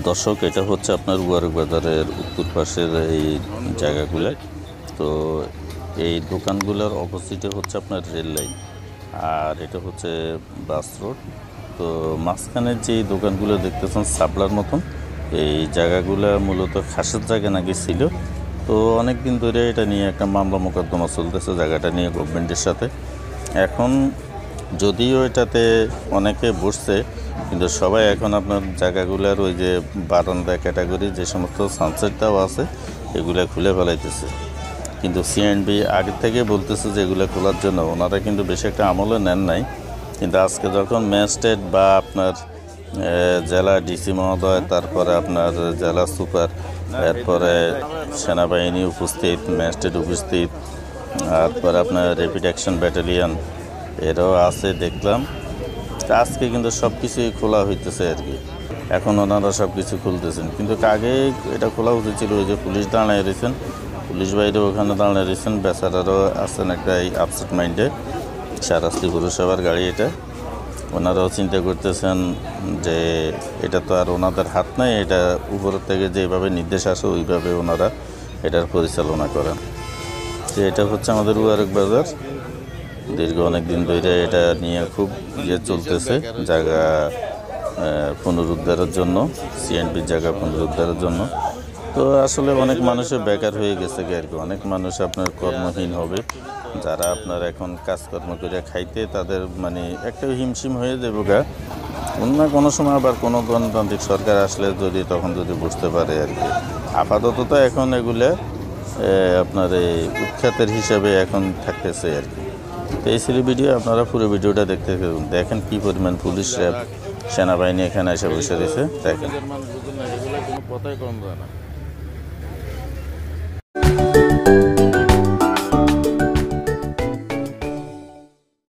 দর্শক, এটা হচ্ছে আপনার উয়ারক বাজারের উত্তর পাশের এই জায়গাগুলো। তো এই দোকানগুলোর অপোজিটে হচ্ছে আপনার রেল লাইন, আর এটা হচ্ছে বাস রোড। তো মাঝখানের যে দোকানগুলো দেখতেছেন সাবলার মতন, এই জায়গাগুলো মূলত খাসের জায়গা নাকি ছিল। তো অনেক দিন ধরে এটা নিয়ে একটা মামলা মোকদ্দমা চলতেছে জায়গাটা নিয়ে গভর্নমেন্টের সাথে। এখন যদিও এটাতে অনেকে বসছে, কিন্তু সবাই এখন আপনার জায়গাগুলোর ওই যে বারান্দা ক্যাটাগরি যে সমস্ত সানসেটটাও আছে এগুলো খুলে ফেলাইতেছে। কিন্তু সিএনবি আগে থেকে বলতেছে যে এগুলো খোলার জন্য, ওনারা কিন্তু বেশি একটা আমলে নেন নাই। কিন্তু আজকে যখন ম্যাজিস্ট্রেট বা আপনার জেলা ডিসি মহোদয়, তারপরে আপনার জেলা সুপার, এরপরে সেনাবাহিনী উপস্থিত, ম্যাজিস্ট্রেট উপস্থিত, তারপরে আপনার র্যাপিড অ্যাকশন ব্যাটালিয়ন এরাও আছে দেখলাম। আজকে কিন্তু সব কিছুই খোলা হইতেছে আর কি। এখন ওনারা সব কিছু খুলতেছেন, কিন্তু আগে এটা খোলা উচিত ছিল। ওই যে পুলিশ দাঁড়ায় রয়েছেন, পুলিশ বাইরে ওখানে দাঁড়ায় রয়েছেন, বেচারারও আছেন একটা এই আপসেট মাইন্ডে। শাহরাস্তি পৌরসভার গাড়ি এটা। ওনারাও চিন্তা করতেছেন যে এটা তো আর ওনাদের হাত নাই, এটা উপর থেকে যেভাবে নির্দেশ আসে ওইভাবে ওনারা এটার পরিচালনা করেন। তো এটা হচ্ছে আমাদের উয়ারক বাজার। দীর্ঘ অনেক দিন ধরে এটা নিয়ে খুব চলতেছে, জায়গা পুনরুদ্ধারের জন্য, সিএনপির জায়গা পুনরুদ্ধারের জন্য। তো আসলে অনেক মানুষের বেকার হয়ে গেছে আর কি। অনেক মানুষ আপনার কর্মহীন হবে, যারা আপনার এখন কাজকর্ম করে খাইতে তাদের মানে একটা হিমশিম হয়ে যাবে গা। অন্য কোনো সময় আবার কোনো গণতান্ত্রিক সরকার আসলে তখন যদি বুঝতে পারে আর কি। আপাতত তো এখন এগুলো আপনার এই উৎখাতের হিসাবে এখন থাকতেছে আর কি। তো এই ছিল ভিডিও, আপনারা পুরো ভিডিওটা দেখেন কি পরিমাণ পুলিশ, র্যাব, সেনাবাহিনী এখানে এসে বসে রয়েছে দেখেন।